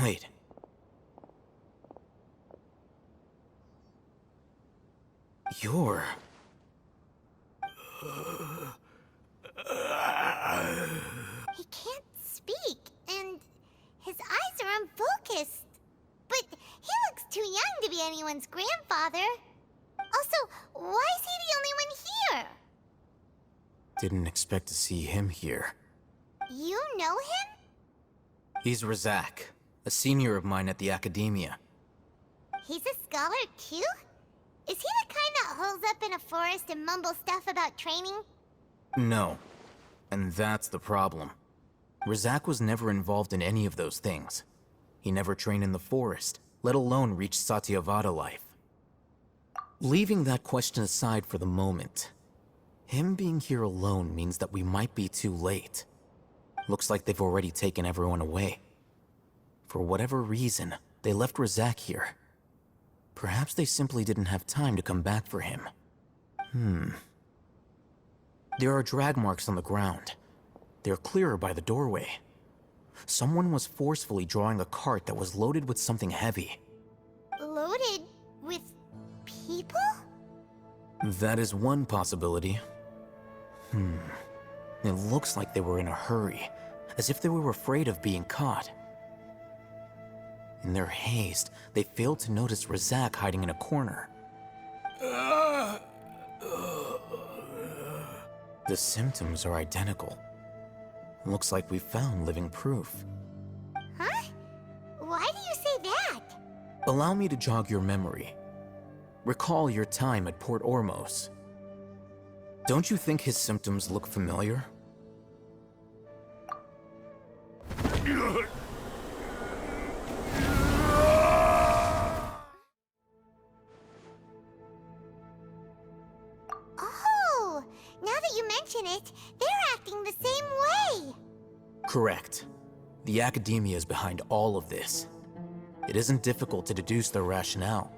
Wait. You're... He can't speak, and his eyes are unfocused. But he looks too young to be anyone's grandfather. Also, why is he the only one here? Didn't expect to see him here. You know him? He's Razak, a senior of mine at the academia. He's a scholar too? Is he the kind that holes up in a forest and mumbles stuff about training? No. And that's the problem. Razak was never involved in any of those things. He never trained in the forest, let alone reach Satyavada life. Leaving that question aside for the moment, him being here alone means that we might be too late. Looks like they've already taken everyone away. For whatever reason, they left Razak here. Perhaps they simply didn't have time to come back for him. There are drag marks on the ground. They're clearer by the doorway. Someone was forcefully drawing a cart that was loaded with something heavy. Loaded with people? That is one possibility. It looks like they were in a hurry, as if they were afraid of being caught. In their haste, they failed to notice Razak hiding in a corner. The symptoms are identical. Looks like we found living proof. Huh? Why do you say that? Allow me to jog your memory. Recall your time at Port Ormos. Don't you think his symptoms look familiar? Oh, now that you mention it, they're acting the same way. Correct. The academia is behind all of this. It isn't difficult to deduce their rationale.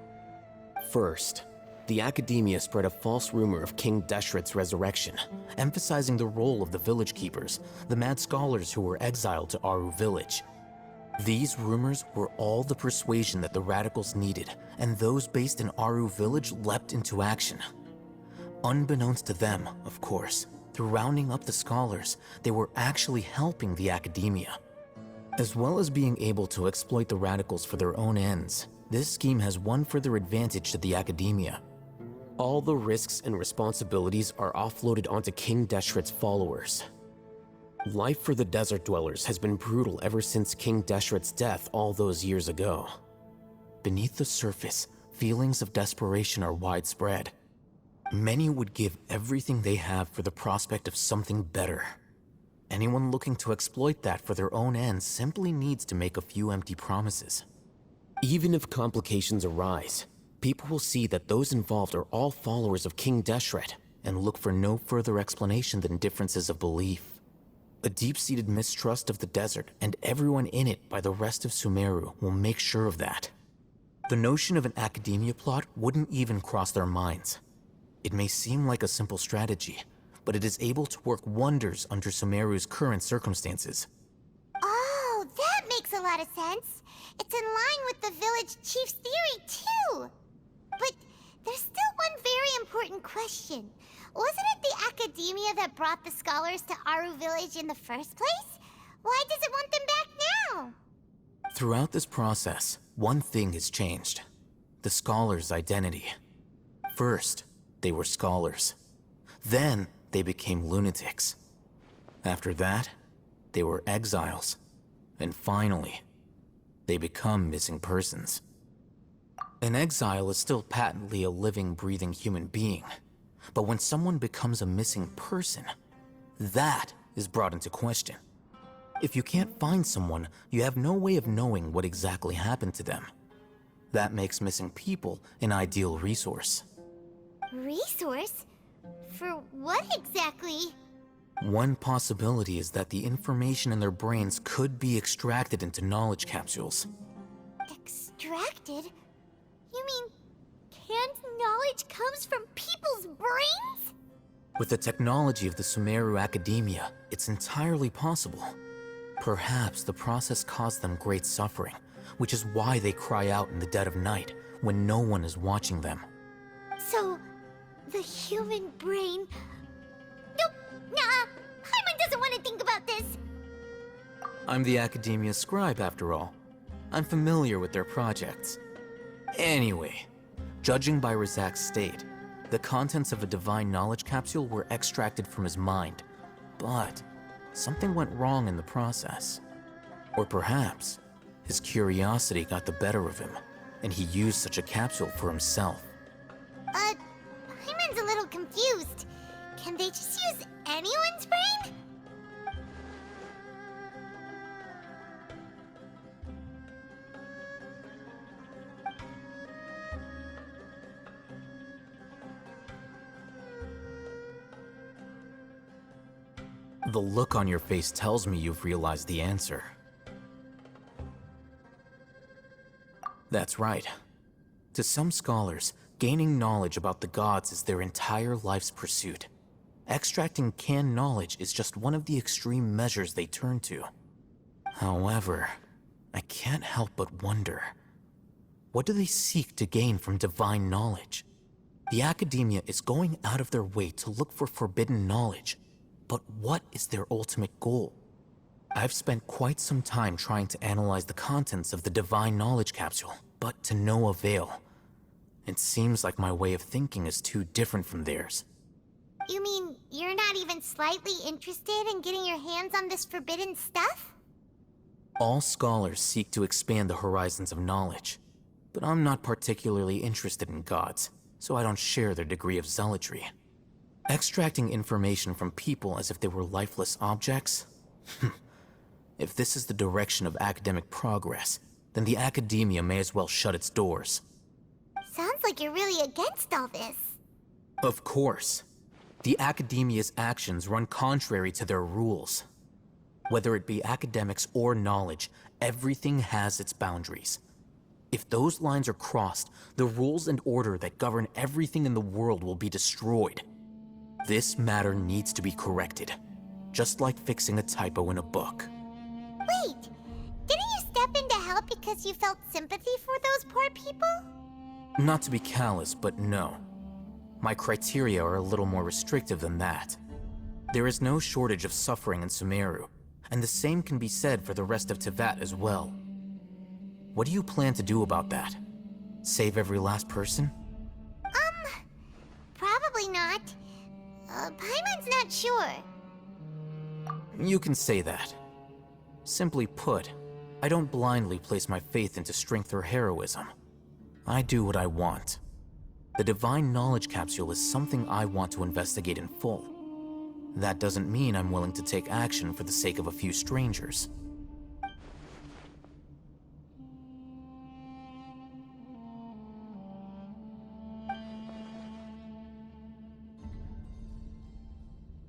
First, the academia spread a false rumor of King Deshret's resurrection, emphasizing the role of the village keepers, the mad scholars who were exiled to Aru village. These rumors were all the persuasion that the radicals needed, and those based in Aru village leapt into action. Unbeknownst to them, of course, through rounding up the scholars, they were actually helping the academia. As well as being able to exploit the radicals for their own ends, this scheme has one further advantage to the academia. All the risks and responsibilities are offloaded onto King Deshret's followers. Life for the desert dwellers has been brutal ever since King Deshret's death all those years ago. Beneath the surface, feelings of desperation are widespread. Many would give everything they have for the prospect of something better. Anyone looking to exploit that for their own ends simply needs to make a few empty promises. Even if complications arise, people will see that those involved are all followers of King Deshret and look for no further explanation than differences of belief. A deep-seated mistrust of the desert and everyone in it by the rest of Sumeru will make sure of that. The notion of an academia plot wouldn't even cross their minds. It may seem like a simple strategy, but it is able to work wonders under Sumeru's current circumstances. Oh, that makes a lot of sense. It's in line with the village chief's theory, too. But there's still one very important question. Wasn't it the academia that brought the scholars to Aru village in the first place? Why does it want them back now? Throughout this process, one thing has changed. The scholars' identity. First, they were scholars. Then, they became lunatics. After that, they were exiles. And finally, they become missing persons. An exile is still patently a living, breathing human being. But when someone becomes a missing person, that is brought into question. If you can't find someone, you have no way of knowing what exactly happened to them. That makes missing people an ideal resource. Resource? For what exactly? One possibility is that the information in their brains could be extracted into knowledge capsules. Extracted? You mean canned knowledge comes from people's brains? With the technology of the Sumeru Academia, it's entirely possible. Perhaps the process caused them great suffering, which is why they cry out in the dead of night when no one is watching them. So, the human brain... Nope, nah, Paimon doesn't want to think about this. I'm the Academia scribe, after all. I'm familiar with their projects. Anyway, judging by Razak's state, the contents of a divine knowledge capsule were extracted from his mind, but something went wrong in the process. Or perhaps his curiosity got the better of him, and he used such a capsule for himself. Paimon's a little confused. Can they just use anyone's brain? The look on your face tells me you've realized the answer. That's right. To some scholars, gaining knowledge about the gods is their entire life's pursuit. Extracting canned knowledge is just one of the extreme measures they turn to. However, I can't help but wonder, what do they seek to gain from divine knowledge? The Academia is going out of their way to look for forbidden knowledge, but what is their ultimate goal? I've spent quite some time trying to analyze the contents of the divine knowledge capsule, but to no avail. It seems like my way of thinking is too different from theirs. You mean you're not even slightly interested in getting your hands on this forbidden stuff? All scholars seek to expand the horizons of knowledge, but I'm not particularly interested in gods, so I don't share their degree of zealotry. Extracting information from people as if they were lifeless objects? If this is the direction of academic progress, then the Academia may as well shut its doors. Sounds like you're really against all this. Of course. The Academia's actions run contrary to their rules. Whether it be academics or knowledge, everything has its boundaries. If those lines are crossed, the rules and order that govern everything in the world will be destroyed. This matter needs to be corrected, just like fixing a typo in a book. Wait, didn't you step in to help because you felt sympathy for those poor people? Not to be callous, but no. My criteria are a little more restrictive than that. There is no shortage of suffering in Sumeru, and the same can be said for the rest of Teyvat as well. What do you plan to do about that? Save every last person? Probably not. Paimon's not sure. You can say that. Simply put, I don't blindly place my faith into strength or heroism. I do what I want. The divine knowledge capsule is something I want to investigate in full. That doesn't mean I'm willing to take action for the sake of a few strangers.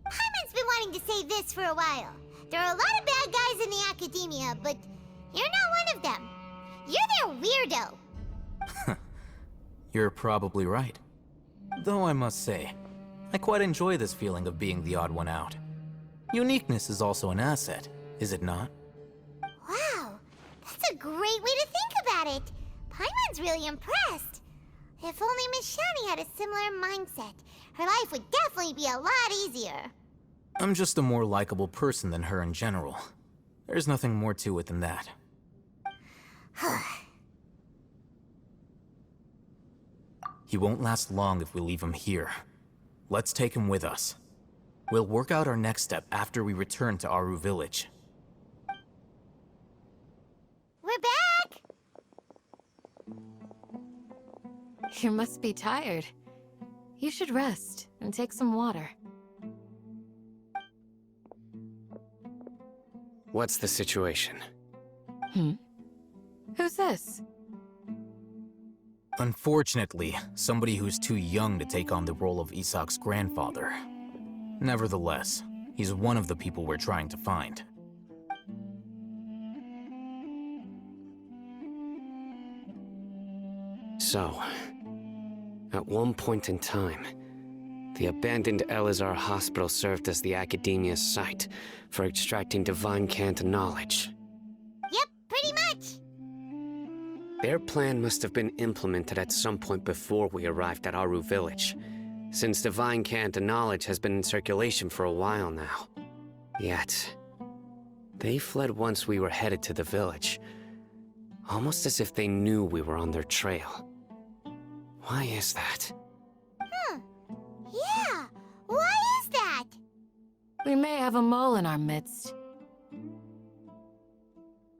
Paimon's been wanting to say this for a while. There are a lot of bad guys in the Academia, but you're not one of them. You're their weirdo. You're probably right. Though I must say, I quite enjoy this feeling of being the odd one out. Uniqueness is also an asset, is it not? Wow, that's a great way to think about it. Paimon's really impressed. If only Miss Shani had a similar mindset, her life would definitely be a lot easier. I'm just a more likable person than her in general. There's nothing more to it than that. He won't last long if we leave him here. Let's take him with us. We'll work out our next step after we return to Aru Village. We're back! You must be tired. You should rest and take some water. What's the situation? Who's this? Unfortunately, somebody who's too young to take on the role of Isak's grandfather. Nevertheless, he's one of the people we're trying to find. So, at one point in time, The abandoned Elazar hospital served as the Academia's site for extracting divine cant knowledge. Yep, pretty much. Their plan must have been implemented at some point before we arrived at Aru Village, since divine cant knowledge has been in circulation for a while now. Yet, they fled once we were headed to the village, almost as if they knew we were on their trail. Why is that? Yeah, why is that? We may have a mole in our midst.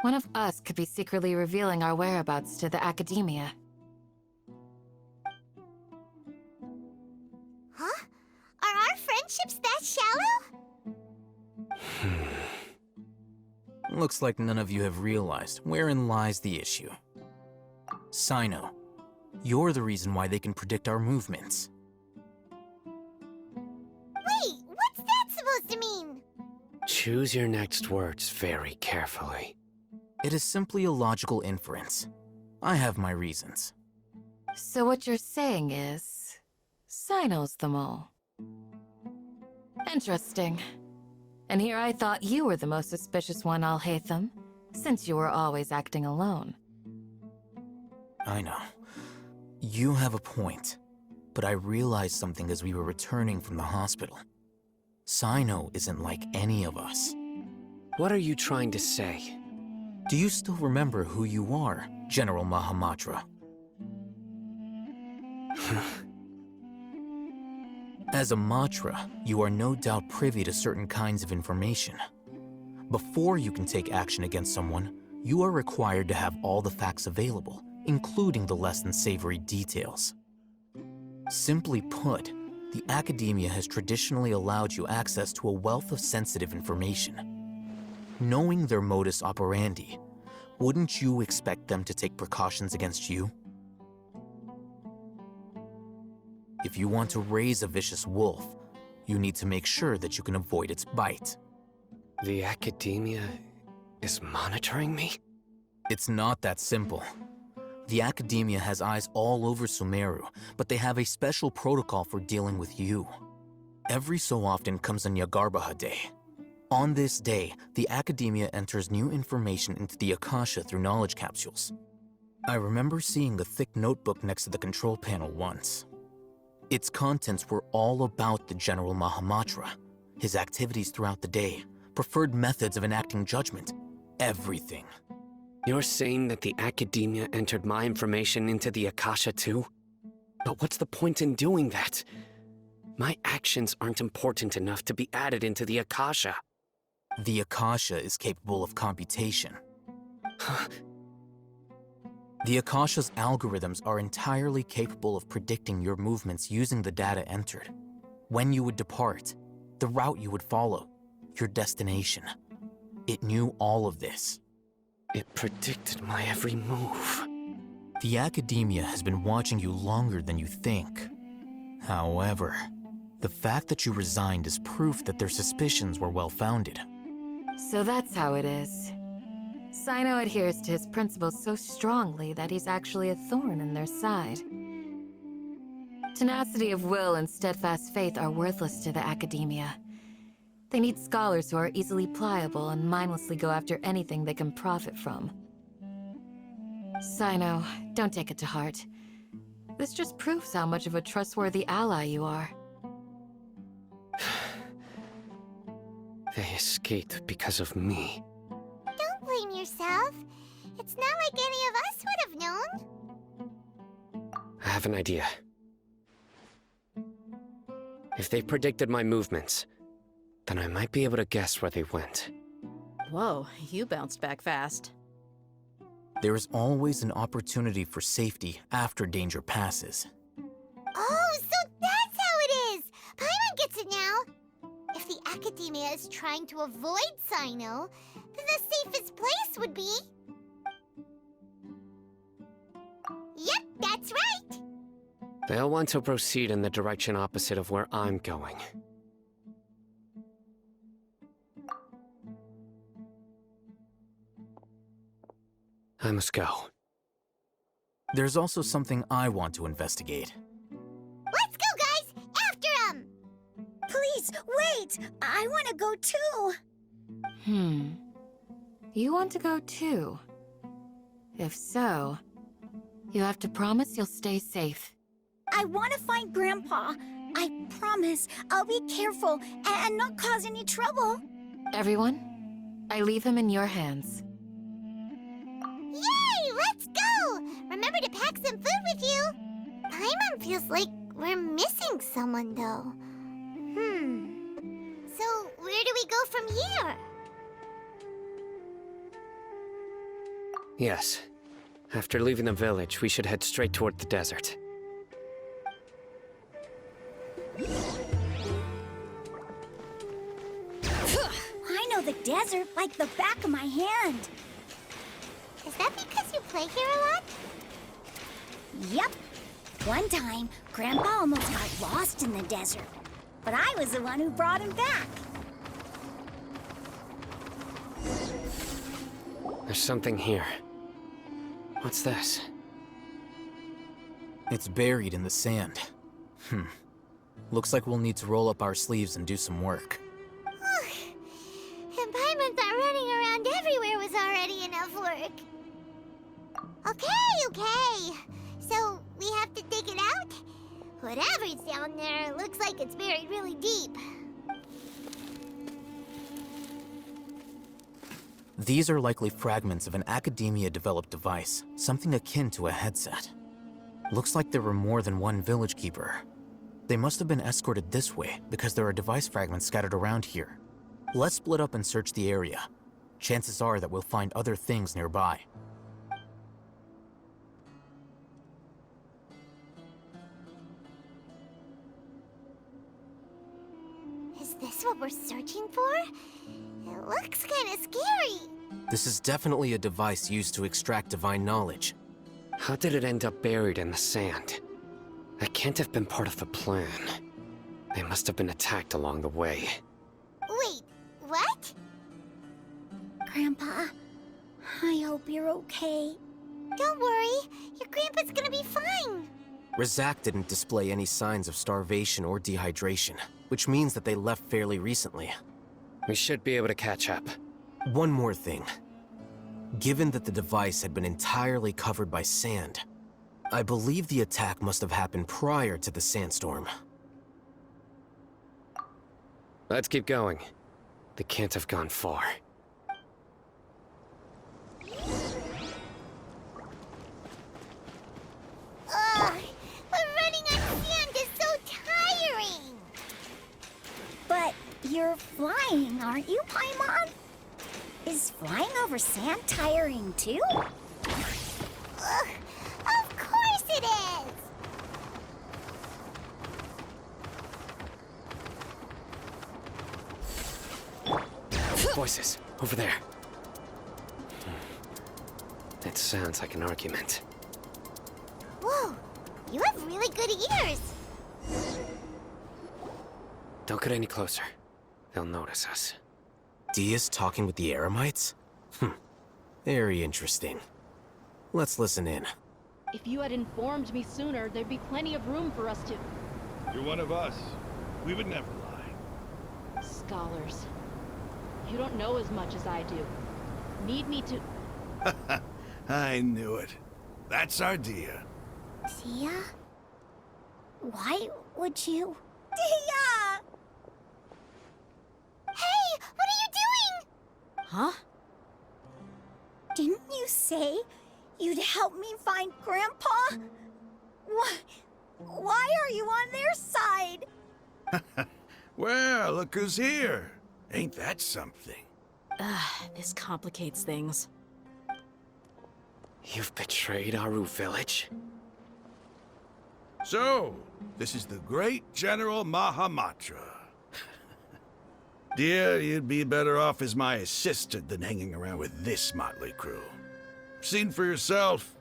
One of us could be secretly revealing our whereabouts to the Academia. Huh? Are our friendships that shallow? Looks like none of you have realized wherein lies the issue. Sino, you're the reason why they can predict our movements. Wait, what's that supposed to mean? Choose your next words very carefully. It is simply a logical inference. I have my reasons. So what you're saying is... Sino's the mole. Interesting. And here I thought you were the most suspicious one, Alhaitham, since you were always acting alone. I know. You have a point. But I realized something as we were returning from the hospital. Sino isn't like any of us. What are you trying to say? Do you still remember who you are, General Mahamatra? As a Matra, you are no doubt privy to certain kinds of information. Before you can take action against someone, you are required to have all the facts available, including the less than savory details. Simply put, the Academia has traditionally allowed you access to a wealth of sensitive information. Knowing their modus operandi, wouldn't you expect them to take precautions against you? If you want to raise a vicious wolf, you need to make sure that you can avoid its bite. The Academia is monitoring me? It's not that simple. The Academia has eyes all over Sumeru, but they have a special protocol for dealing with you. Every so often comes a Nyagarbaha Day. On this day, the Academia enters new information into the Akasha through knowledge capsules. I remember seeing a thick notebook next to the control panel once. Its contents were all about the General Mahamatra, his activities throughout the day, preferred methods of enacting judgment, everything. You're saying that the Academia entered my information into the Akasha too? But what's the point in doing that? My actions aren't important enough to be added into the Akasha. The Akasha is capable of computation. The Akasha's algorithms are entirely capable of predicting your movements using the data entered. When you would depart, the route you would follow, your destination. It knew all of this. It predicted my every move. The Academia has been watching you longer than you think. However, the fact that you resigned is proof that their suspicions were well-founded. So that's how it is. Sino adheres to his principles so strongly that he's actually a thorn in their side. Tenacity of will and steadfast faith are worthless to the Academia. They need scholars who are easily pliable and mindlessly go after anything they can profit from. Sino, don't take it to heart. This just proves how much of a trustworthy ally you are. They escaped because of me. Don't blame yourself. It's not like any of us would have known. I have an idea. If they predicted my movements, then I might be able to guess where they went. Whoa, you bounced back fast. There is always an opportunity for safety after danger passes. Oh, so that's how it is! Paimon gets it now! If the Academia is trying to avoid Sino, then the safest place would be... Yep, that's right! They'll want to proceed in the direction opposite of where I'm going. I must go. There's also something I want to investigate. Let's go, guys! After 'em! Wait! I want to go too! You want to go too? If so, you have to promise you'll stay safe. I want to find Grandpa. I promise I'll be careful and not cause any trouble. Everyone, I leave him in your hands. Yay! Let's go! Remember to pack some food with you. Paimon feels like we're missing someone, though. So, where do we go from here? Yes. After leaving the village, we should head straight toward the desert. I know the desert like the back of my hand. Is that because you play here a lot? Yep. One time, Grandpa almost got lost in the desert. But I was the one who brought him back. There's something here. What's this? It's buried in the sand. Looks like we'll need to roll up our sleeves and do some work. And Paimon thought running around everywhere was already enough work. Okay. So, we have to dig it out? Whatever's down there looks like it's buried really deep. These are likely fragments of an Academia-developed device, something akin to a headset. Looks like there were more than one village keeper. They must have been escorted this way because there are device fragments scattered around here. Let's split up and search the area. Chances are that we'll find other things nearby. Is this what we're searching for? It looks kind of scary. This is definitely a device used to extract divine knowledge. How did it end up buried in the sand? That can't have been part of the plan. They must have been attacked along the way. Wait, what? Grandpa, I hope you're okay. Don't worry, your grandpa's gonna be fine. Razak didn't display any signs of starvation or dehydration, which means that they left fairly recently. We should be able to catch up. One more thing. Given that the device had been entirely covered by sand, I believe the attack must have happened prior to the sandstorm. Let's keep going. They can't have gone far. Ugh, but running on sand is so tiring. But you're flying, aren't you, Paimon? Is flying over sand tiring too? Ugh, of course it is. Voices, over there. It sounds like an argument. Whoa, you have really good ears. Don't get any closer. They'll notice us. Dia's talking with the Eremites? Very interesting. Let's listen in. If you had informed me sooner, there'd be plenty of room for us to... You're one of us. We would never lie. Scholars. You don't know as much as I do. Need me to... I knew it. That's our Dia. Dia? Why would you... Dia! Hey, what are you doing? Huh? Didn't you say you'd help me find Grandpa? Why are you on their side? Well, look who's here. Ain't that something? This complicates things. You've betrayed Aru village? So, this is the great General Mahamatra. Dear, you'd be better off as my assistant than hanging around with this motley crew. Seen for yourself.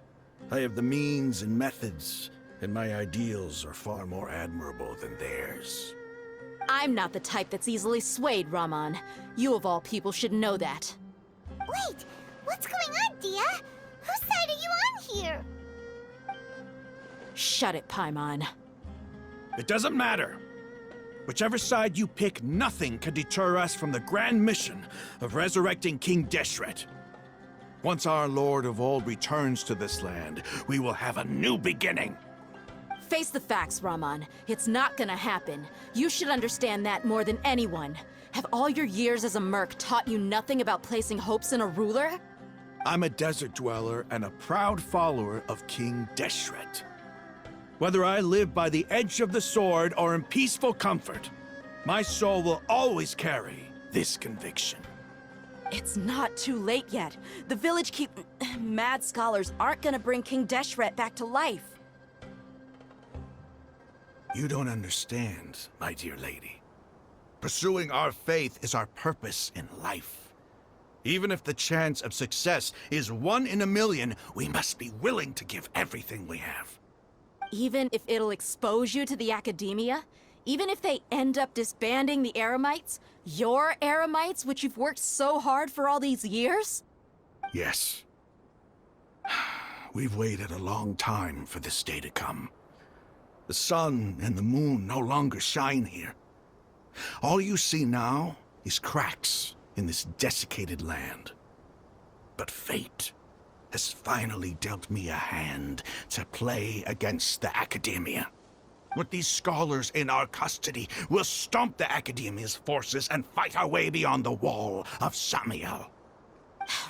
I have the means and methods, and my ideals are far more admirable than theirs. I'm not the type that's easily swayed, Raman. You of all people should know that. Wait, what's going on, Dia? Whose side are you on here? Shut it, Paimon. It doesn't matter. Whichever side you pick, nothing can deter us from the grand mission of resurrecting King Deshret. Once our Lord of Old returns to this land, we will have a new beginning. Face the facts, Raman. It's not gonna happen. You should understand that more than anyone. Have all your years as a merc taught you nothing about placing hopes in a ruler? I'm a desert dweller and a proud follower of King Deshret. Whether I live by the edge of the sword or in peaceful comfort, my soul will always carry this conviction. It's not too late yet. The village mad scholars aren't gonna bring King Deshret back to life. You don't understand, my dear lady. Pursuing our faith is our purpose in life. Even if the chance of success is 1 in a million, we must be willing to give everything we have. Even if it'll expose you to the academia? Even if they end up disbanding the Eremites? Your Eremites, which you've worked so hard for all these years? Yes. We've waited a long time for this day to come. The sun and the moon no longer shine here. All you see now is cracks in this desiccated land. But fate has finally dealt me a hand to play against the Academia. With these scholars in our custody, we'll stomp the Academia's forces and fight our way beyond the wall of Samiel.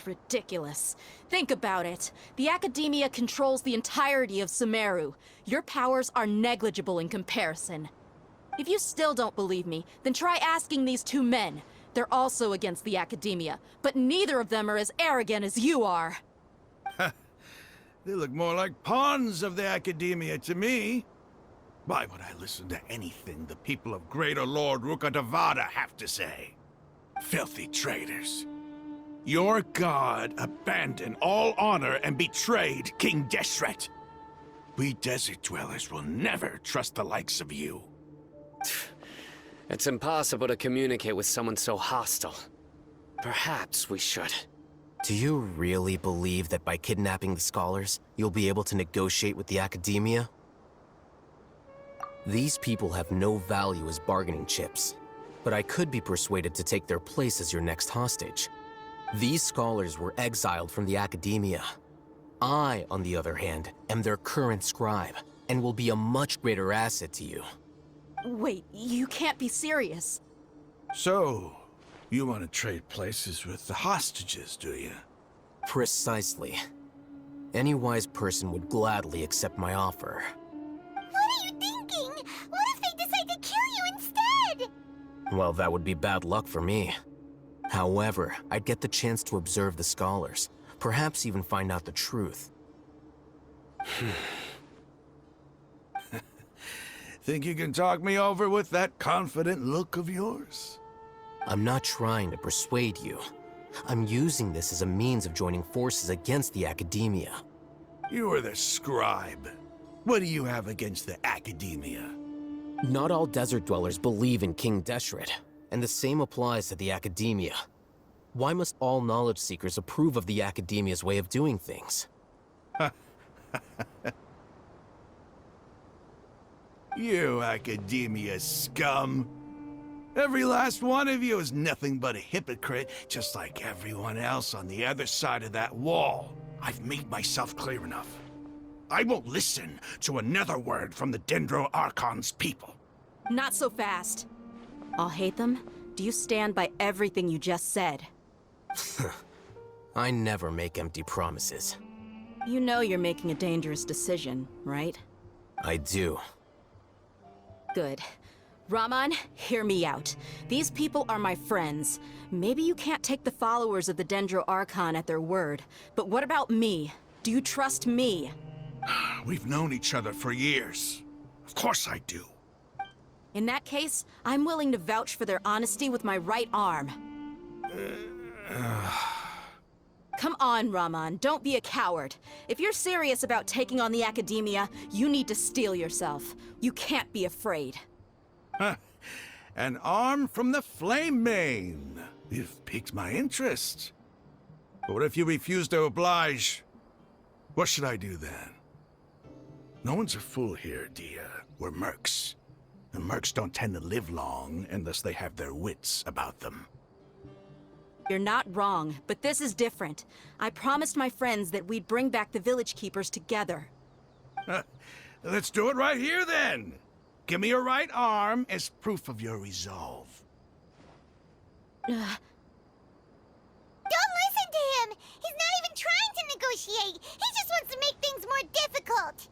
Ridiculous. Think about it. The Academia controls the entirety of Sumeru. Your powers are negligible in comparison. If you still don't believe me, then try asking these 2 men. They're also against the Academia, but neither of them are as arrogant as you are. They look more like pawns of the Academia to me. Why would I listen to anything the people of Greater Lord Rukkhadevada have to say? Filthy traitors. Your god abandoned all honor and betrayed King Deshret. We desert dwellers will never trust the likes of you. It's impossible to communicate with someone so hostile. Perhaps we should. Do you really believe that by kidnapping the scholars, you'll be able to negotiate with the Academia? These people have no value as bargaining chips, but I could be persuaded to take their place as your next hostage. These scholars were exiled from the Academia. I, on the other hand, am their current scribe, and will be a much greater asset to you. Wait, you can't be serious. So, you want to trade places with the hostages, do you? Precisely. Any wise person would gladly accept my offer. What are you thinking? What if they decide to kill you instead? Well, that would be bad luck for me. However, I'd get the chance to observe the scholars, perhaps even find out the truth. Think you can talk me over with that confident look of yours? I'm not trying to persuade you. I'm using this as a means of joining forces against the Academia. You are the scribe. What do you have against the Academia? Not all desert dwellers believe in King Deshret, and the same applies to the Academia. Why must all knowledge seekers approve of the Academia's way of doing things? You Academia scum. Every last one of you is nothing but a hypocrite, just like everyone else on the other side of that wall. I've made myself clear enough. I won't listen to another word from the Dendro Archon's people. Not so fast. I'll hate them. Do you stand by everything you just said? I never make empty promises. You know you're making a dangerous decision, right? I do. Good. Raman, hear me out. These people are my friends. Maybe you can't take the followers of the Dendro Archon at their word, but what about me? Do you trust me? We've known each other for years. Of course I do. In that case, I'm willing to vouch for their honesty with my right arm. Come on, Raman, don't be a coward. If you're serious about taking on the Academia, you need to steel yourself. You can't be afraid. An arm from the Flame Mane. You've piqued my interest. But what if you refuse to oblige? What should I do then? No one's a fool here, Dia. We're mercs. and mercs don't tend to live long unless they have their wits about them. You're not wrong, but this is different. I promised my friends that we'd bring back the village keepers together. Let's do it right here, then. Give me your right arm as proof of your resolve. Don't listen to him! He's not even trying to negotiate! He just wants to make things more difficult!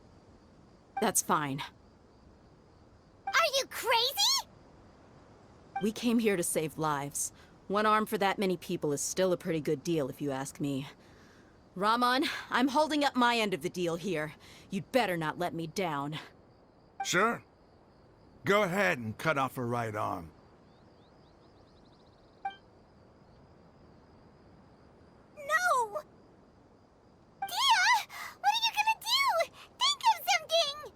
That's fine. Are you crazy? We came here to save lives. One arm for that many people is still a pretty good deal, if you ask me. Rahman, I'm holding up my end of the deal here. You'd better not let me down. Sure. Go ahead and cut off her right arm. No! Dia! What are you gonna do? Think of something!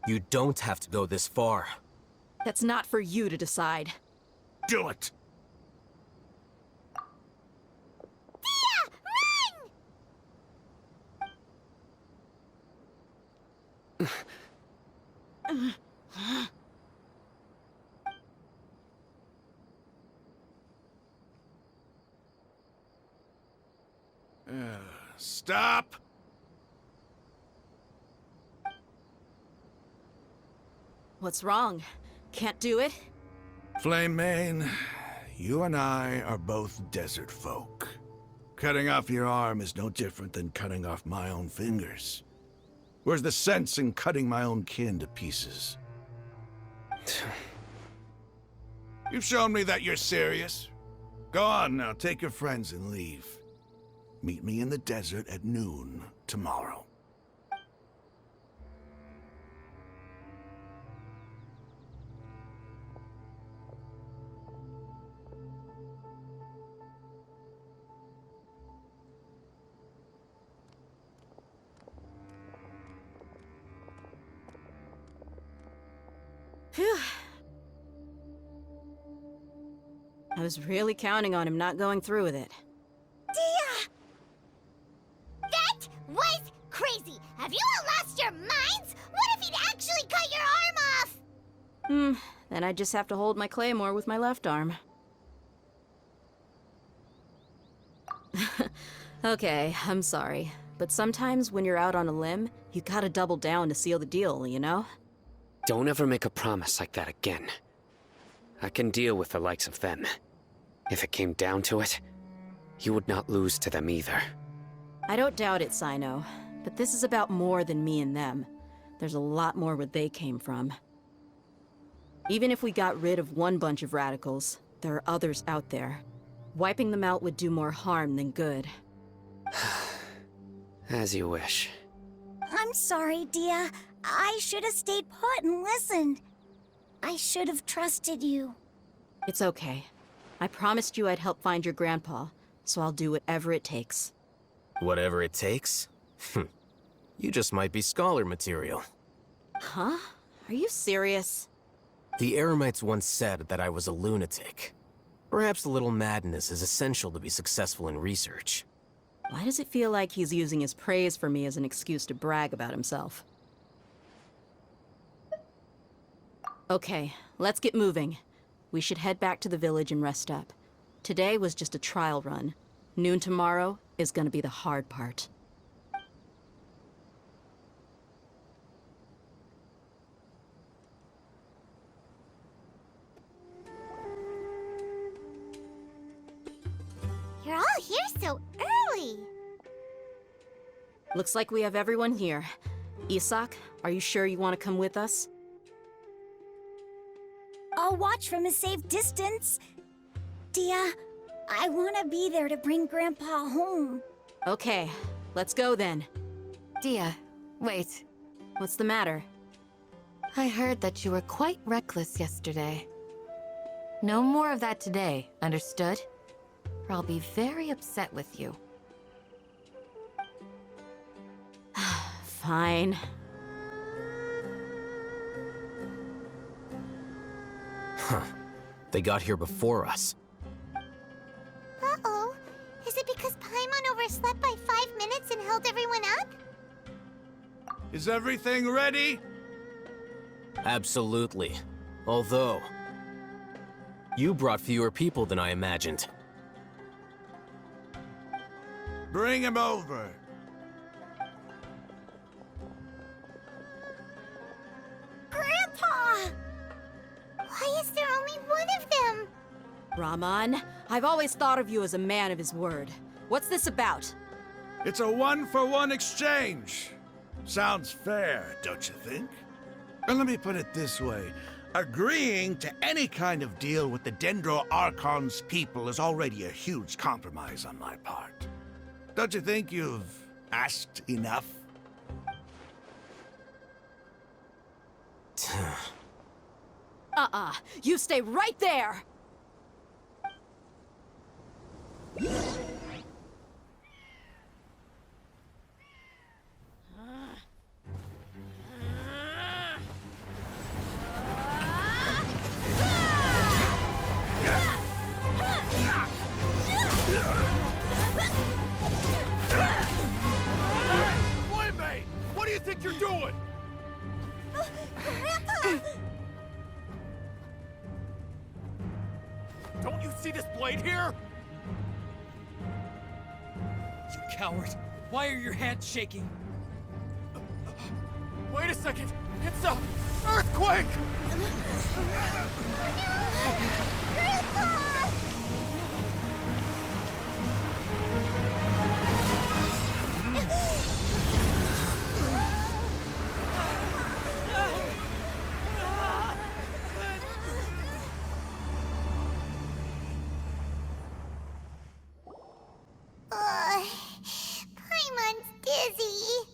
You don't have to go this far. That's not for you to decide. Do it! Dia! Run! Stop! What's wrong? Can't do it? Flame Mane, you and I are both desert folk. Cutting off your arm is no different than cutting off my own fingers. Where's the sense in cutting my own kin to pieces? You've shown me that you're serious. Go on now, take your friends and leave. Meet me in the desert at noon tomorrow. Phew. I was really counting on him not going through with it. Dia! That was crazy! Have you all lost your minds? What if he'd actually cut your arm off? Then I just have to hold my claymore with my left arm. Okay, I'm sorry. But sometimes when you're out on a limb, you gotta double down to seal the deal, you know? Don't ever make a promise like that again. I can deal with the likes of them. If it came down to it, you would not lose to them either. I don't doubt it, Sino. But this is about more than me and them. There's a lot more where they came from. Even if we got rid of one bunch of radicals, there are others out there. Wiping them out would do more harm than good. As you wish. I'm sorry, Dia. I should have stayed put and listened. I should have trusted you. It's okay. I promised you I'd help find your grandpa, so I'll do whatever it takes. Whatever it takes? You just might be scholar material. Huh? Are you serious? The Eremites once said that I was a lunatic. Perhaps a little madness is essential to be successful in research. Why does it feel like he's using his praise for me as an excuse to brag about himself? Okay, let's get moving. We should head back to the village and rest up. Today was just a trial run. Noon tomorrow is gonna be the hard part. You're all here so early! Looks like we have everyone here. Isak, are you sure you want to come with us? I'll watch from a safe distance. Dia, I want to be there to bring Grandpa home. Okay, let's go then. Dia, wait. What's the matter? I heard that you were quite reckless yesterday. No more of that today, understood? Or I'll be very upset with you. Fine. Huh. They got here before us. Uh-oh. Is it because Paimon overslept by 5 minutes and held everyone up? Is everything ready? Absolutely. Although, you brought fewer people than I imagined. Bring him over. Grandpa! Why is there only one of them? Raman, I've always thought of you as a man of his word. What's this about? It's a one-for-one exchange. Sounds fair, don't you think? And let me put it this way. Agreeing to any kind of deal with the Dendro Archon's people is already a huge compromise on my part. Don't you think you've asked enough? You stay right there! Playmate! What do you think you're doing? Grandpa! Don't you see this blade here? You coward! Why are your hands shaking? Wait a second! It's a earthquake! Paimon's dizzy.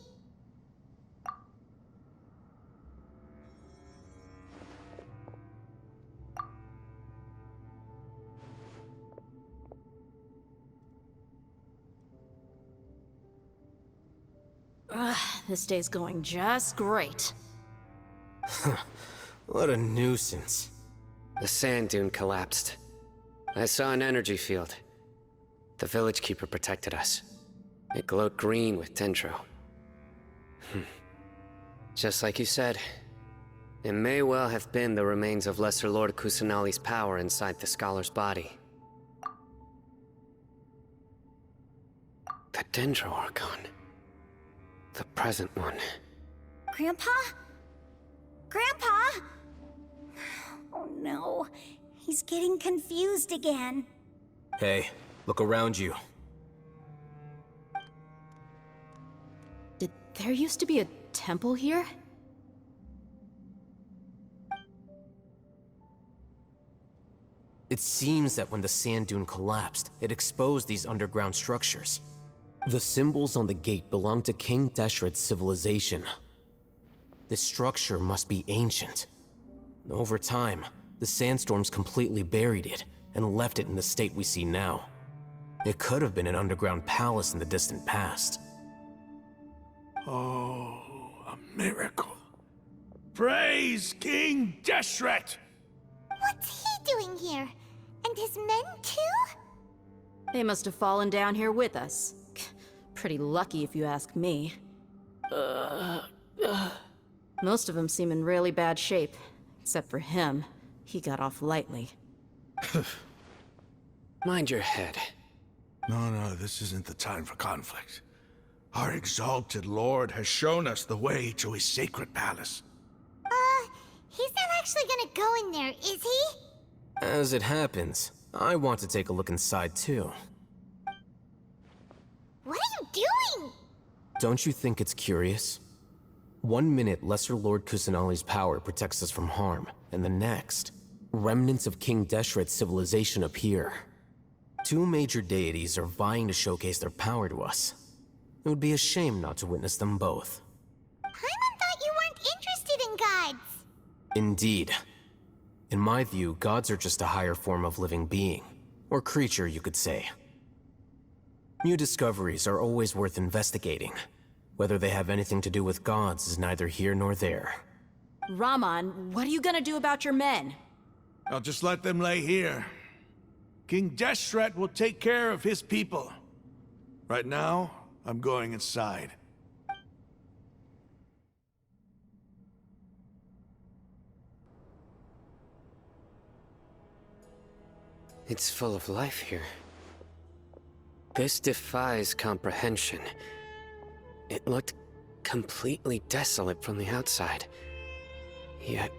This day's going just great. What a nuisance. The sand dune collapsed. I saw an energy field. The village keeper protected us. It glowed green with dendro. Just like you said, it may well have been the remains of Lesser Lord Kusanali's power inside the scholar's body. The Dendro Archon. The present one. Grandpa? Grandpa? Oh no, he's getting confused again. Hey, look around you. Did there used to be a temple here? It seems that when the sand dune collapsed, it exposed these underground structures. The symbols on the gate belong to King Deshret's civilization. This structure must be ancient. Over time, the sandstorms completely buried it and left it in the state we see now. It could have been an underground palace in the distant past. Oh, a miracle. Praise King Deshret! What's he doing here? And his men too? They must have fallen down here with us. Pretty lucky if you ask me. Most of them seem in really bad shape. Except for him. He got off lightly. Mind your head. No, this isn't the time for conflict. Our exalted lord has shown us the way to his sacred palace. He's not actually gonna go in there, is he? As it happens, I want to take a look inside too. What are you doing? Don't you think it's curious? 1 minute, Lesser Lord Kusanali's power protects us from harm, and the next, remnants of King Deshret's civilization appear. Two major deities are vying to showcase their power to us. It would be a shame not to witness them both. Paimon thought you weren't interested in gods. Indeed. In my view, gods are just a higher form of living being, or creature, you could say. New discoveries are always worth investigating. Whether they have anything to do with gods is neither here nor there. Raman, what are you gonna do about your men? I'll just let them lay here. King Deshret will take care of his people. Right now, I'm going inside. It's full of life here. This defies comprehension. It looked completely desolate from the outside. Yet,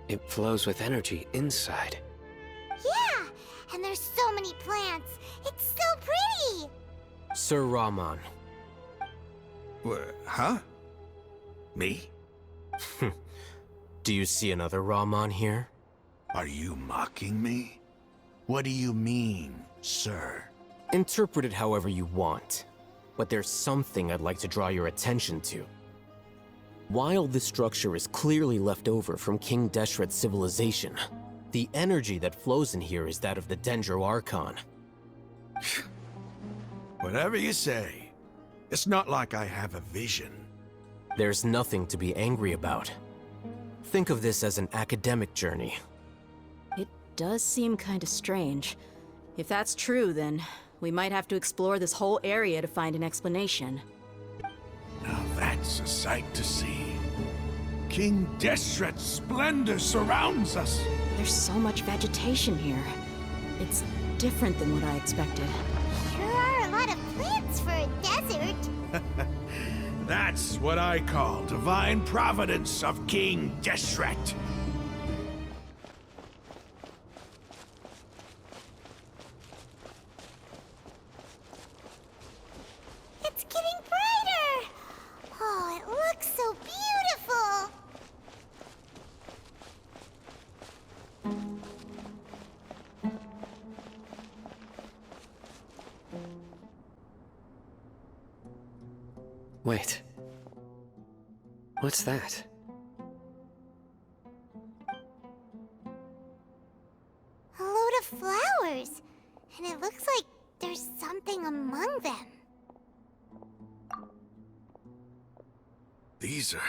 it flows with energy inside. Yeah, and there's so many plants. It's so pretty. Sir Rahman. Huh? Me? Do you see another Rahman here? Are you mocking me? What do you mean, sir? Interpret it however you want, but there's something I'd like to draw your attention to. While this structure is clearly left over from King Deshret's civilization, the energy that flows in here is that of the Dendro Archon. Whatever you say. It's not like I have a vision. There's nothing to be angry about. Think of this as an academic journey. It does seem kinda strange. If that's true, then we might have to explore this whole area to find an explanation. Now that's a sight to see. King Deshret's splendor surrounds us. There's so much vegetation here. It's different than what I expected. Sure are a lot of plants for a desert. That's what I call divine providence of King Deshret. It's getting brighter. Oh, it looks so beautiful. Wait. What's that? A load of flowers. And it looks like there's something among them. These are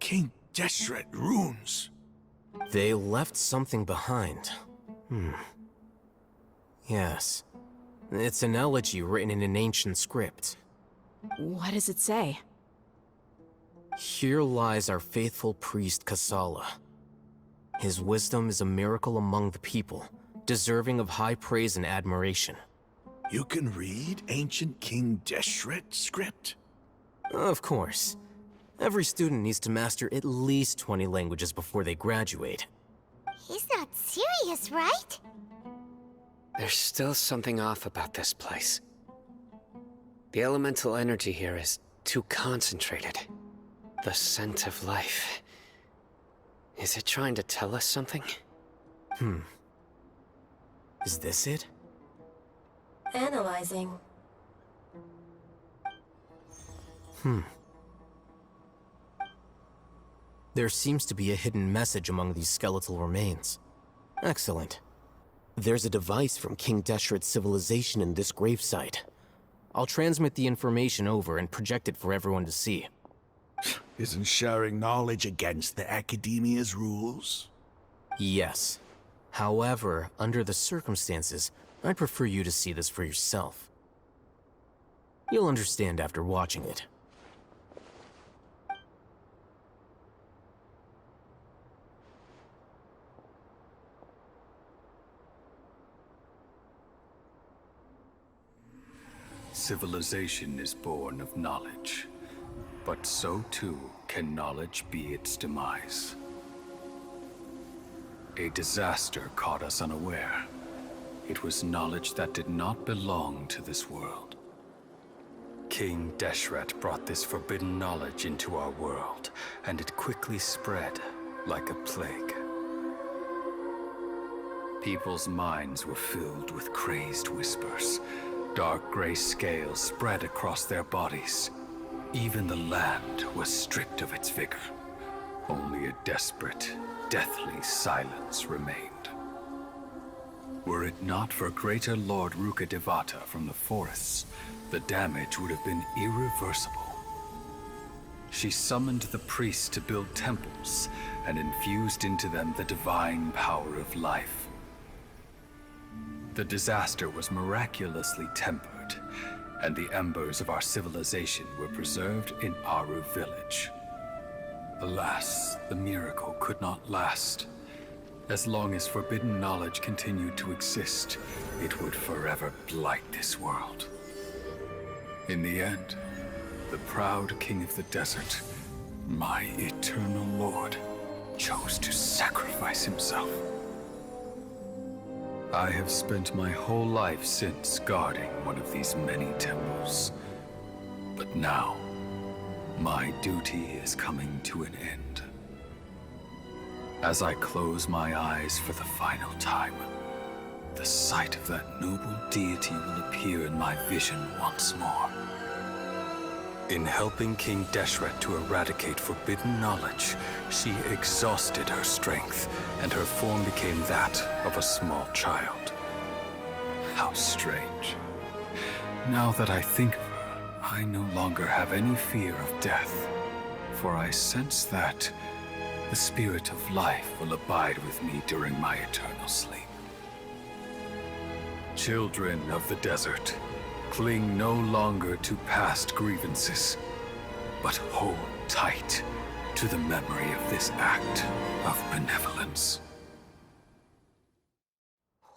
King Deshret runes. They left something behind. Yes. It's an elegy written in an ancient script. What does it say? Here lies our faithful priest Kasala. His wisdom is a miracle among the people, deserving of high praise and admiration. You can read ancient King Deshret script? Of course. Every student needs to master at least 20 languages before they graduate. He's not serious, right? There's still something off about this place. The elemental energy here is too concentrated. The scent of life. Is it trying to tell us something? Is this it? Analyzing. There seems to be a hidden message among these skeletal remains. Excellent. There's a device from King Deshret's civilization in this gravesite. I'll transmit the information over and project it for everyone to see. Isn't sharing knowledge against the Academia's rules? Yes. However, under the circumstances, I'd prefer you to see this for yourself. You'll understand after watching it. Civilization is born of knowledge, but so too can knowledge be its demise. A disaster caught us unaware. It was knowledge that did not belong to this world. King Deshret brought this forbidden knowledge into our world, and it quickly spread like a plague. People's minds were filled with crazed whispers. Dark gray scales spread across their bodies. Even the land was stripped of its vigor. Only a desperate, deathly silence remained. Were it not for greater Lord Rukkhadevata from the forests, the damage would have been irreversible. She summoned the priests to build temples and infused into them the divine power of life. The disaster was miraculously tempered, and the embers of our civilization were preserved in Aru village. Alas, the miracle could not last, As long as forbidden knowledge continued to exist, it would forever blight this world. In the end, the proud king of the desert, my eternal lord, chose to sacrifice himself. I have spent my whole life since guarding one of these many temples. But now, my duty is coming to an end. As I close my eyes for the final time, the sight of that noble deity will appear in my vision once more. In helping King Deshret to eradicate forbidden knowledge, she exhausted her strength, and her form became that of a small child. How strange. Now that I think of her, I no longer have any fear of death, for I sense that the spirit of life will abide with me during my eternal sleep. Children of the desert, cling no longer to past grievances, but hold tight to the memory of this act of benevolence.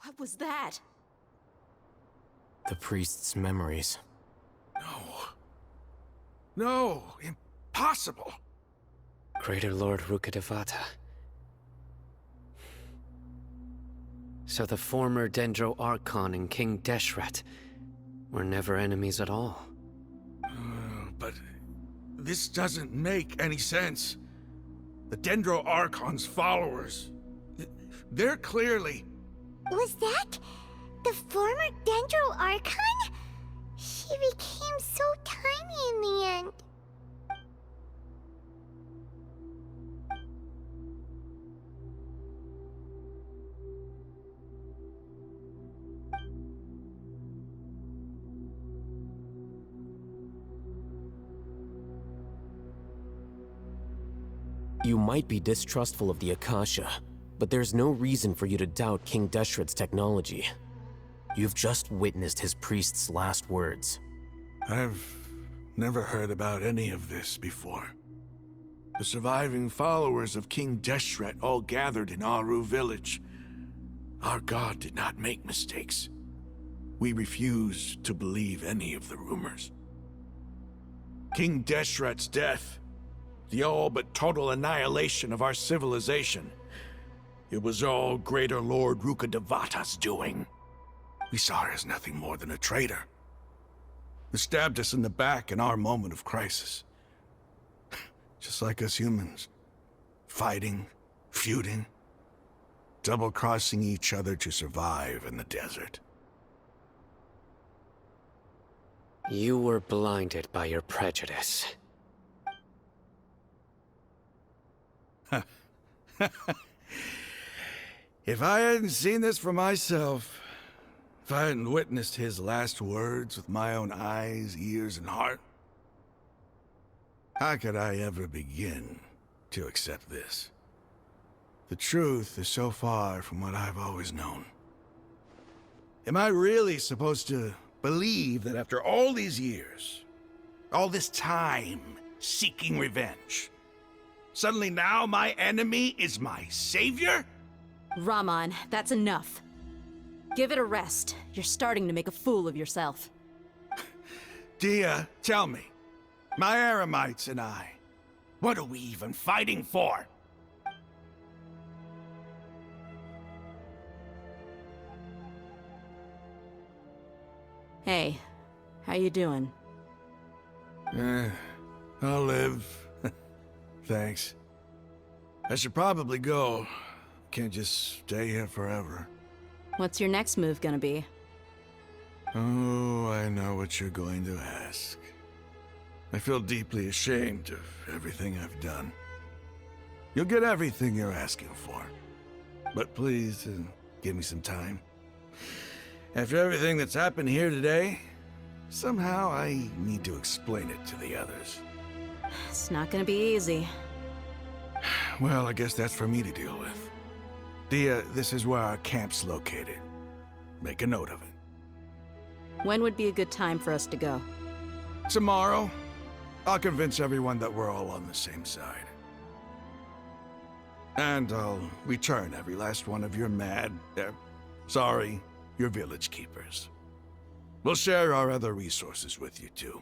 What was that? The priest's memories. No, impossible. Greater Lord Rukkhadevata. So the former Dendro Archon and King Deshret were never enemies at all. But this doesn't make any sense. The Dendro Archon's followers, they're clearly... Was that the former Dendro Archon? She became so tiny in the end. You might be distrustful of the Akasha, but there's no reason for you to doubt King Deshret's technology. You've just witnessed his priest's last words. I've never heard about any of this before. The surviving followers of King Deshret all gathered in Aru village. Our god did not make mistakes. We refuse to believe any of the rumors. King Deshret's death, the all but total annihilation of our civilization, it was all Greater Lord Rukkhadevata's doing. We saw her as nothing more than a traitor. Who stabbed us in the back in our moment of crisis. Just like us humans. Fighting, feuding, double-crossing each other to survive in the desert. You were blinded by your prejudice. If I hadn't seen this for myself, if I hadn't witnessed his last words with my own eyes, ears, and heart, how could I ever begin to accept this? The truth is so far from what I've always known. Am I really supposed to believe that after all these years, all this time seeking revenge, suddenly now my enemy is my savior? Raman, that's enough. Give it a rest. You're starting to make a fool of yourself. Dia, tell me, my Eremites and I, what are we even fighting for? Hey, how you doing? I'll live. Thanks. I should probably go. Can't just stay here forever. What's your next move gonna be? Oh, I know what you're going to ask. I feel deeply ashamed of everything I've done. You'll get everything you're asking for. But please, give me some time. After everything that's happened here today, somehow I need to explain it to the others. It's not gonna be easy. Well, I guess that's for me to deal with. Dia, this is where our camp's located. Make a note of it. When would be a good time for us to go? Tomorrow, I'll convince everyone that we're all on the same side. And I'll return every last one of your your village keepers. We'll share our other resources with you, too.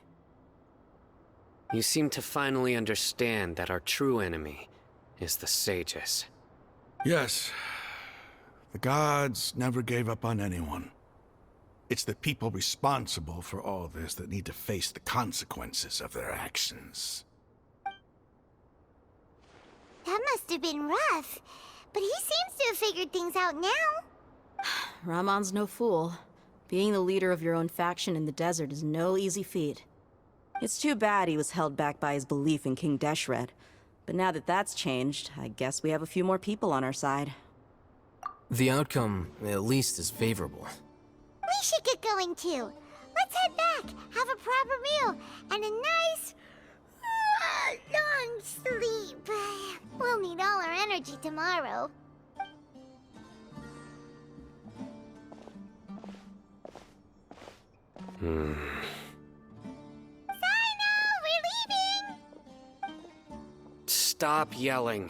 You seem to finally understand that our true enemy is the sages. Yes. The gods never gave up on anyone. It's the people responsible for all this that need to face the consequences of their actions. That must have been rough, but he seems to have figured things out now. Ramon's no fool. Being the leader of your own faction in the desert is no easy feat. It's too bad he was held back by his belief in King Deshret. But now that that's changed, I guess we have a few more people on our side. The outcome, at least, is favorable. We should get going too. Let's head back, have a proper meal, and a nice, long sleep. We'll need all our energy tomorrow. Sino, we're leaving! Stop yelling.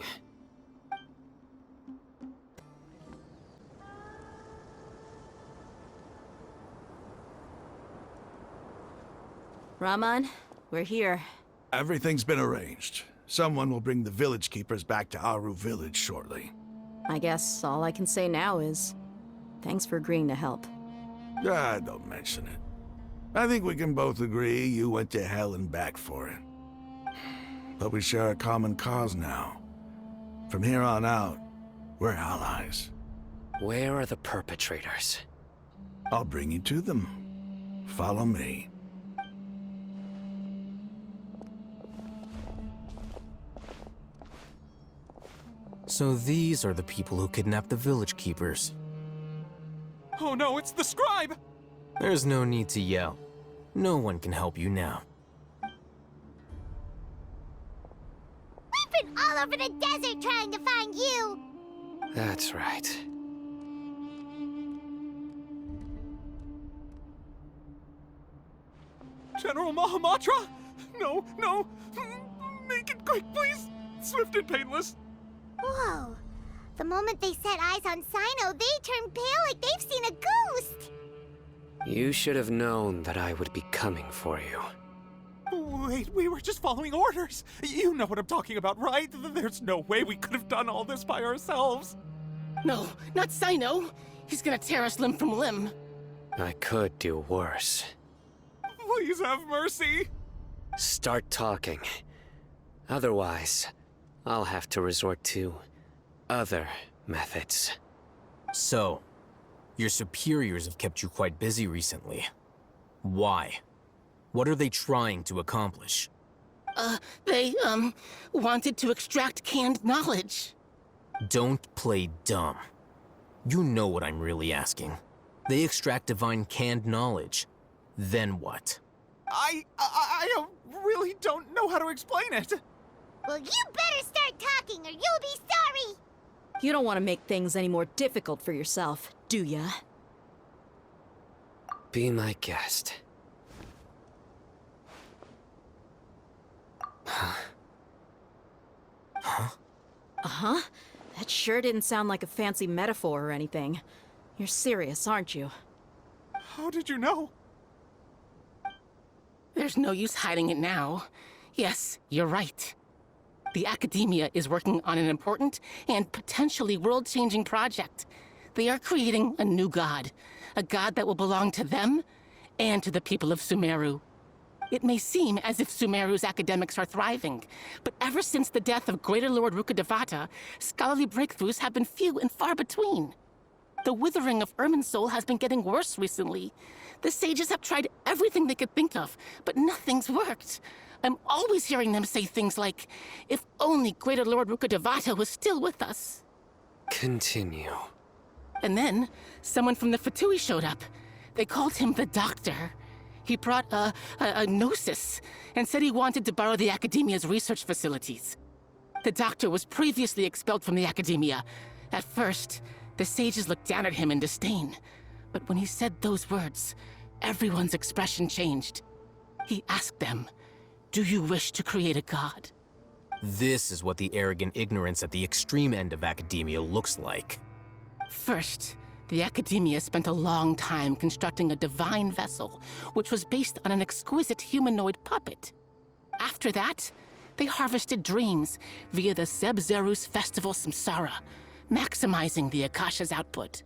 Ramon, we're here. Everything's been arranged. Someone will bring the village keepers back to Aru village shortly. I guess all I can say now is, thanks for agreeing to help. Don't mention it. I think we can both agree you went to hell and back for it. But we share a common cause now. From here on out, we're allies. Where are the perpetrators? I'll bring you to them. Follow me. So these are the people who kidnapped the village keepers. Oh no, it's the scribe! There's no need to yell. No one can help you now. We've been all over the desert trying to find you! That's right. General Mahamatra? No, no! Make it quick, please! Swift and painless! Whoa. The moment they set eyes on Sino, they turned pale like they've seen a ghost! You should have known that I would be coming for you. Wait, we were just following orders. You know what I'm talking about, right? There's no way we could have done all this by ourselves. No, not Sino. He's gonna tear us limb from limb. I could do worse. Please have mercy. Start talking. Otherwise, I'll have to resort to other methods. So, your superiors have kept you quite busy recently. Why? What are they trying to accomplish? They wanted to extract canned knowledge. Don't play dumb. You know what I'm really asking. They extract divine canned knowledge. Then what? I really don't know how to explain it. Well, you better start talking or you'll be sorry! You don't want to make things any more difficult for yourself, do ya? Be my guest. Uh-huh? That sure didn't sound like a fancy metaphor or anything. You're serious, aren't you? How did you know? There's no use hiding it now. Yes, you're right. The Academia is working on an important and potentially world-changing project. They are creating a new god. A god that will belong to them and to the people of Sumeru. It may seem as if Sumeru's academics are thriving, but ever since the death of Greater Lord Rukkhadevata, scholarly breakthroughs have been few and far between. The withering of Irminsul has been getting worse recently. The sages have tried everything they could think of, but nothing's worked. I'm always hearing them say things like, if only Greater Lord Rukkhadevata was still with us. Continue. And then, someone from the Fatui showed up. They called him the Doctor. He brought a gnosis, and said he wanted to borrow the Academia's research facilities. The Doctor was previously expelled from the Academia. At first, the sages looked down at him in disdain. But when he said those words, everyone's expression changed. He asked them, "Do you wish to create a god?" This is what the arrogant ignorance at the extreme end of academia looks like. First, the Academia spent a long time constructing a divine vessel, which was based on an exquisite humanoid puppet. After that, they harvested dreams via the Zeb-Zerus Festival Samsara, maximizing the Akasha's output.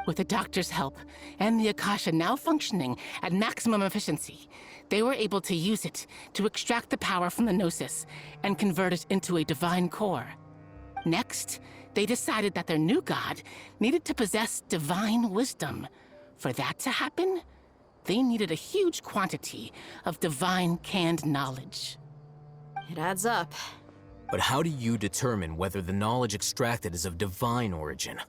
With the Doctor's help, and the Akasha now functioning at maximum efficiency, they were able to use it to extract the power from the Gnosis and convert it into a divine core. Next, they decided that their new god needed to possess divine wisdom. For that to happen, they needed a huge quantity of divine canned knowledge. It adds up. But how do you determine whether the knowledge extracted is of divine origin?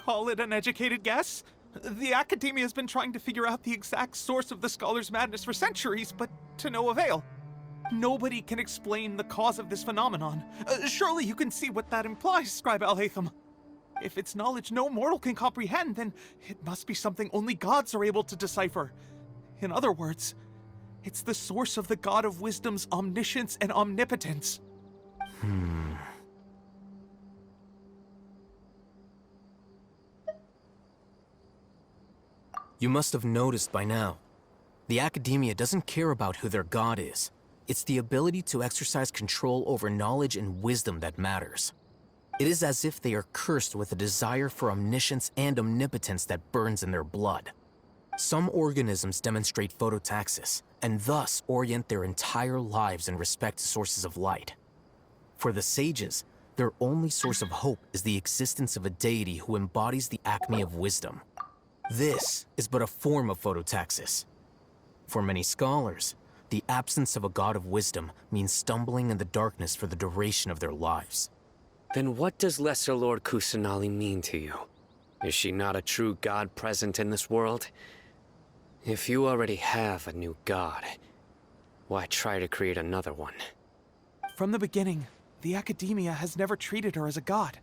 Call it an educated guess? The Academia has been trying to figure out the exact source of the Scholar's madness for centuries, but to no avail. Nobody can explain the cause of this phenomenon. Surely you can see what that implies, Scribe Alhaitham. If it's knowledge no mortal can comprehend, then it must be something only gods are able to decipher. In other words, it's the source of the God of Wisdom's omniscience and omnipotence. You must have noticed by now. The Academia doesn't care about who their god is. It's the ability to exercise control over knowledge and wisdom that matters. It is as if they are cursed with a desire for omniscience and omnipotence that burns in their blood. Some organisms demonstrate phototaxis, and thus orient their entire lives in respect to sources of light. For the sages, their only source of hope is the existence of a deity who embodies the acme of wisdom. This is but a form of phototaxis. For many scholars, the absence of a god of wisdom means stumbling in the darkness for the duration of their lives. Then what does Lesser Lord Kusanali mean to you? Is she not a true god present in this world? If you already have a new god, why try to create another one? From the beginning, the Academia has never treated her as a god.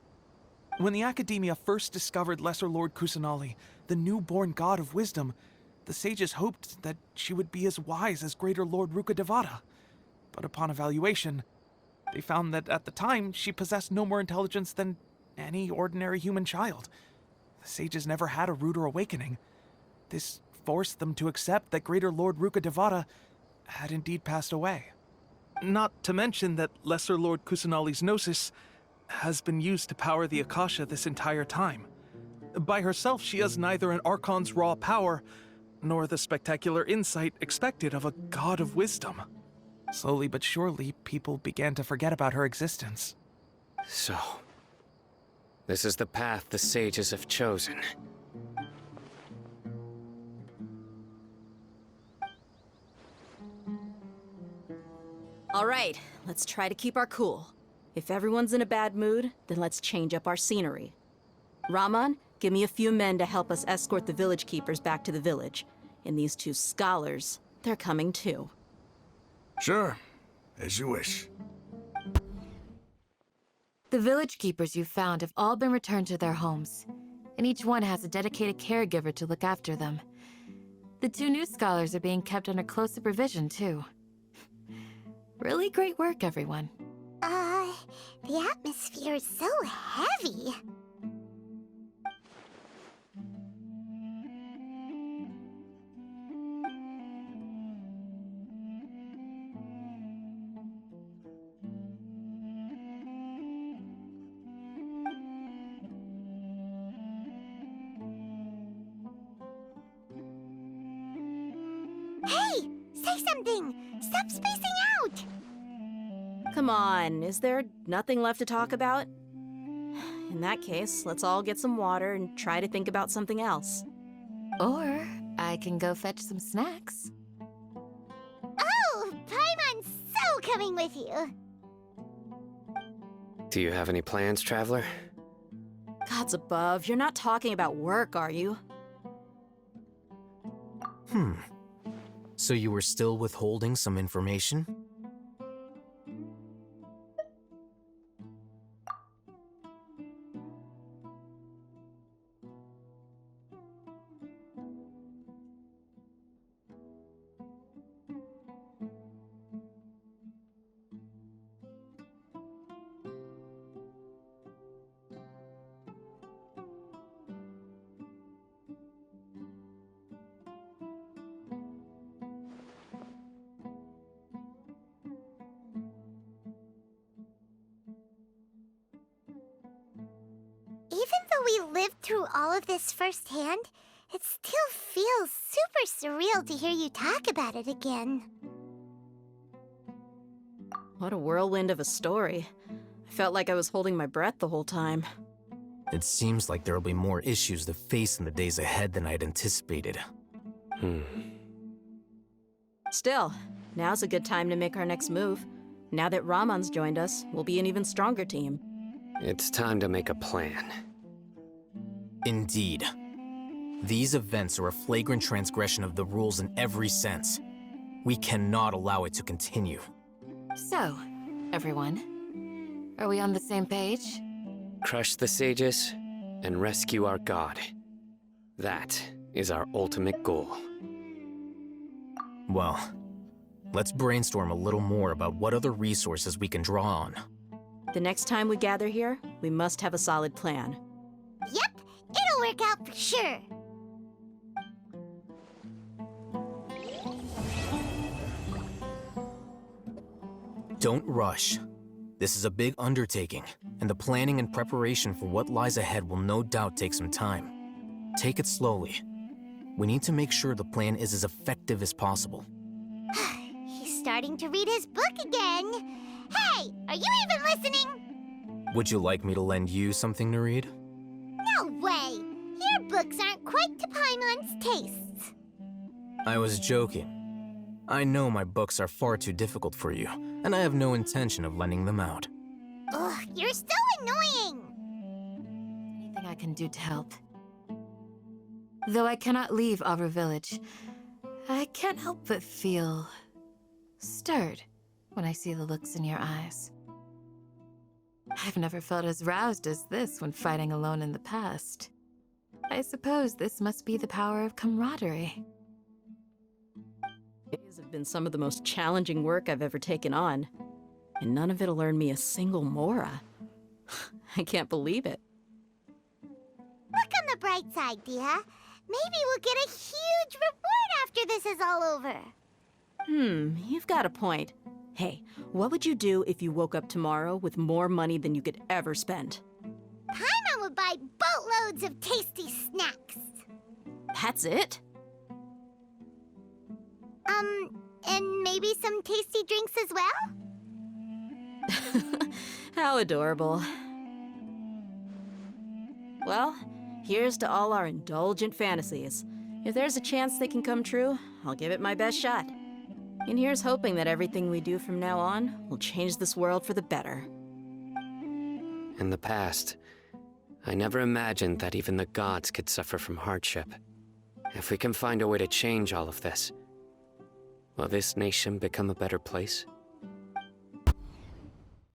When the Academia first discovered Lesser Lord Kusanali, the newborn god of wisdom, the sages hoped that she would be as wise as Greater Lord Rukkhadevata. But upon evaluation, they found that at the time she possessed no more intelligence than any ordinary human child. The sages never had a ruder awakening. This forced them to accept that Greater Lord Rukkhadevata had indeed passed away. Not to mention that Lesser Lord Kusanali's Gnosis has been used to power the Akasha this entire time. By herself, she has neither an Archon's raw power, nor the spectacular insight expected of a god of wisdom. Slowly but surely, people began to forget about her existence. So, this is the path the sages have chosen. All right, let's try to keep our cool. If everyone's in a bad mood, then let's change up our scenery. Raman, give me a few men to help us escort the village keepers back to the village. And these two scholars, they're coming too. Sure, as you wish. The village keepers you found have all been returned to their homes, and each one has a dedicated caregiver to look after them. The two new scholars are being kept under close supervision, too. Really great work, everyone. The atmosphere is so heavy. Hey! Say something! Stop spacing out! Come on, is there nothing left to talk about? In that case, let's all get some water and try to think about something else. Or I can go fetch some snacks. Oh! Paimon's so coming with you! Do you have any plans, Traveler? Gods above, you're not talking about work, are you? So you were still withholding some information? we lived through all of this firsthand, it still feels super surreal to hear you talk about it again. What a whirlwind of a story. I felt like I was holding my breath the whole time. It seems like there will be more issues to face in the days ahead than I'd anticipated. Still, now's a good time to make our next move. Now that Ramon's joined us, we'll be an even stronger team. It's time to make a plan. Indeed. These events are a flagrant transgression of the rules in every sense. We cannot allow it to continue. So, everyone, are we on the same page? Crush the sages and rescue our god. That is our ultimate goal. Well, let's brainstorm a little more about what other resources we can draw on. The next time we gather here, we must have a solid plan. Yep, it'll work out for sure. Don't rush. This is a big undertaking, and the planning and preparation for what lies ahead will no doubt take some time. Take it slowly. We need to make sure the plan is as effective as possible. He's starting to read his book again. Hey, are you even listening? Would you like me to lend you something to read? No way! Your books aren't quite to Paimon's tastes. I was joking. I know my books are far too difficult for you, and I have no intention of lending them out. Ugh, you're so annoying! Anything I can do to help? Though I cannot leave Aru Village, I can't help but feel stirred when I see the looks in your eyes. I've never felt as roused as this when fighting alone in the past. I suppose this must be the power of camaraderie. Days have been some of the most challenging work I've ever taken on, and none of it'll earn me a single Mora. I can't believe it. Look on the bright side, Dia. Maybe we'll get a huge reward after this is all over. You've got a point. Hey, what would you do if you woke up tomorrow with more money than you could ever spend? Paimon would buy boatloads of tasty snacks. That's it? And maybe some tasty drinks as well? How adorable. Well, here's to all our indulgent fantasies. If there's a chance they can come true, I'll give it my best shot. And here's hoping that everything we do from now on will change this world for the better. In the past, I never imagined that even the gods could suffer from hardship. If we can find a way to change all of this, will this nation become a better place?